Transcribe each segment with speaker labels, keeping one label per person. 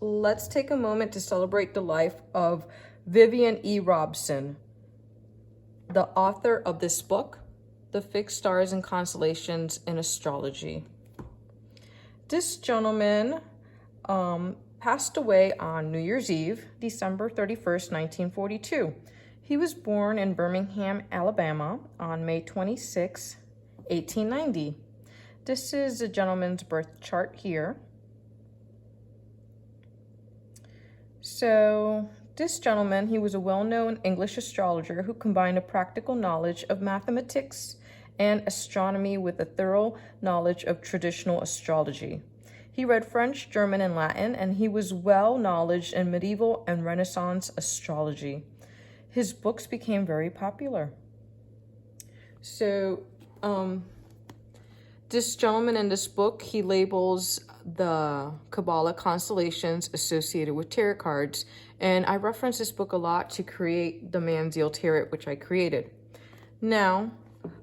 Speaker 1: let's take a moment to celebrate the life of Vivian E. Robson, the author of this book, The Fixed Stars and Constellations in Astrology. This gentleman passed away on New Year's Eve, December 31st, 1942. He was born in Birmingham, Alabama on May 26, 1890. This is the gentleman's birth chart here. So this gentleman, he was a well-known English astrologer who combined a practical knowledge of mathematics and astronomy with a thorough knowledge of traditional astrology. He read French, German, and Latin, and he was well-knowledged in medieval and Renaissance astrology. His books became very popular. So, this gentleman in this book, he labels the Kabbalah constellations associated with tarot cards. And I reference this book a lot to create the Manziel Tarot, which I created. Now,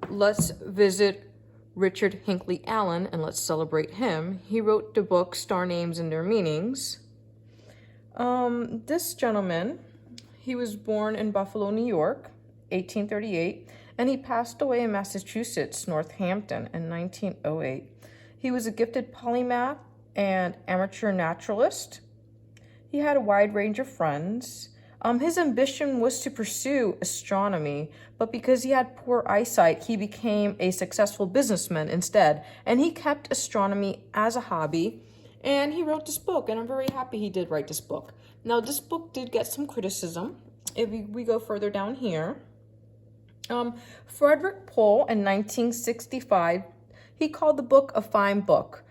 Speaker 1: let's visit Richard Hinckley Allen and let's celebrate him. He wrote the book Star Names and Their Meanings. This gentleman, he was born in Buffalo, New York, 1838, and he passed away in Massachusetts, Northampton, in 1908. He was a gifted polymath and amateur naturalist. He had a wide range of friends. His ambition was to pursue astronomy, but because he had poor eyesight, he became a successful businessman instead, and he kept astronomy as a hobby, and he wrote this book, and I'm very happy he did write this book. Now, this book did get some criticism. If we go further down here, Frederick Pohl in 1965, he called the book a fine book,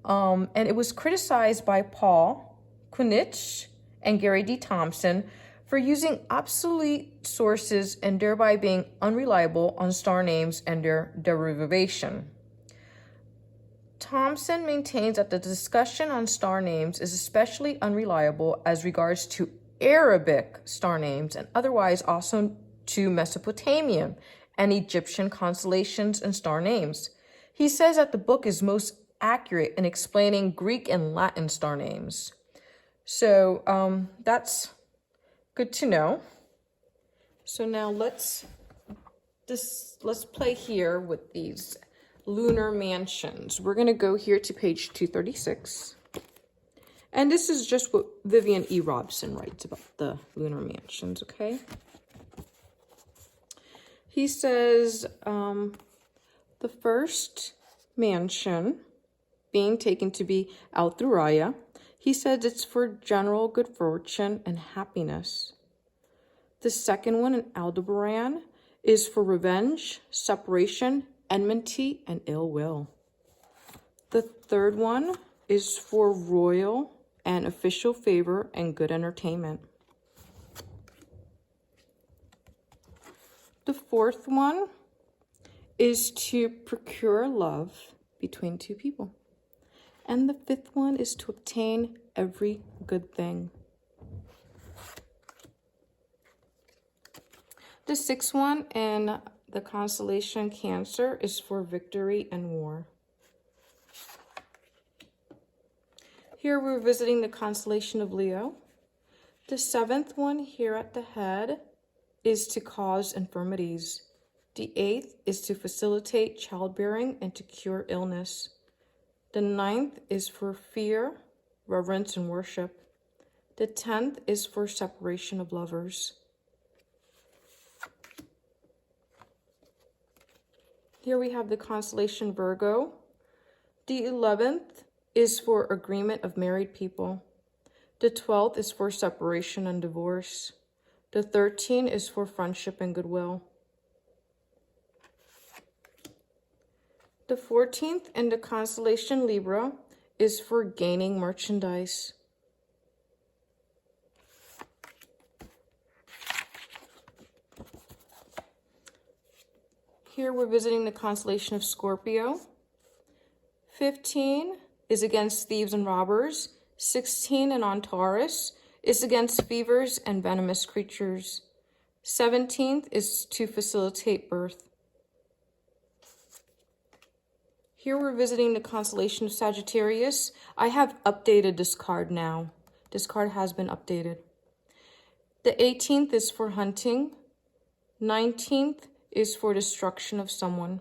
Speaker 1: and it was criticized by Paul Kunitz and Gary D. Thompson for using obsolete sources and thereby being unreliable on star names and their derivation. Thompson maintains that the discussion on star names is especially unreliable as regards to Arabic star names and otherwise also to Mesopotamian and Egyptian constellations and star names. He says that the book is most accurate in explaining Greek and Latin star names. So that's good to know. So now let's play here with these lunar mansions. We're going to go here to page 236. And this is just what Vivian E. Robson writes about the lunar mansions, okay? He says the first mansion being taken to be Al-Thuraya, he said it's for general good fortune and happiness. The second one in Aldebaran is for revenge, separation, enmity, and ill will. The third one is for royal and official favor and good entertainment. The fourth one is to procure love between two people. And the fifth one is to obtain every good thing. The sixth one in the constellation Cancer is for victory and war. Here we're visiting the constellation of Leo. The seventh one here at the head is to cause infirmities. The eighth is to facilitate childbearing and to cure illness. The ninth is for fear, reverence, and worship. The 10th is for separation of lovers. Here we have the constellation Virgo. The 11th is for agreement of married people. The 12th is for separation and divorce. The 13th is for friendship and goodwill. The 14th in the constellation Libra is for gaining merchandise. Here we're visiting the constellation of Scorpio. 15 is against thieves and robbers. 16 and on Taurus is against fevers and venomous creatures. 17th is to facilitate birth. Here we're visiting the constellation of Sagittarius. I have updated this card now. This card has been updated. The 18th is for hunting. 19th is for destruction of someone.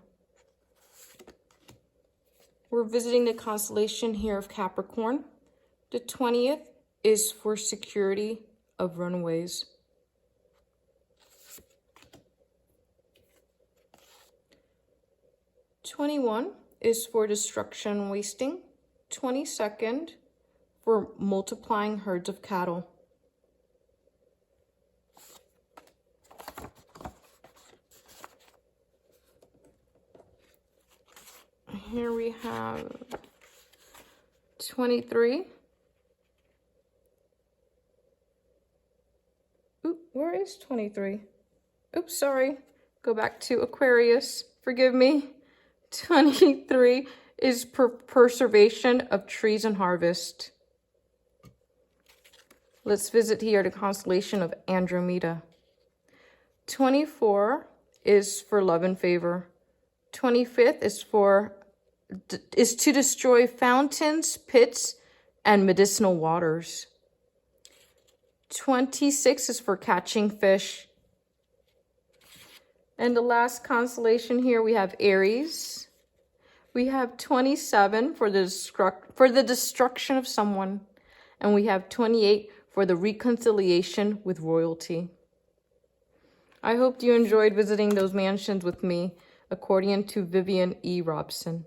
Speaker 1: We're visiting the constellation here of Capricorn. The 20th is for security of runaways. 21 is for destruction and wasting. 22nd for multiplying herds of cattle. Here we have 23. Oop, where is 23? Oops, sorry. Go back to Aquarius. Forgive me. 23 is preservation of trees and harvest. Let's visit here the constellation of Andromeda. 24 is for love and favor. 25th is to destroy fountains, pits, and medicinal waters. 26 is for catching fish. And the last constellation here, we have Aries. We have 27 for the destruction of someone. And we have 28 for the reconciliation with royalty. I hope you enjoyed visiting those mansions with me, according to Vivian E. Robson.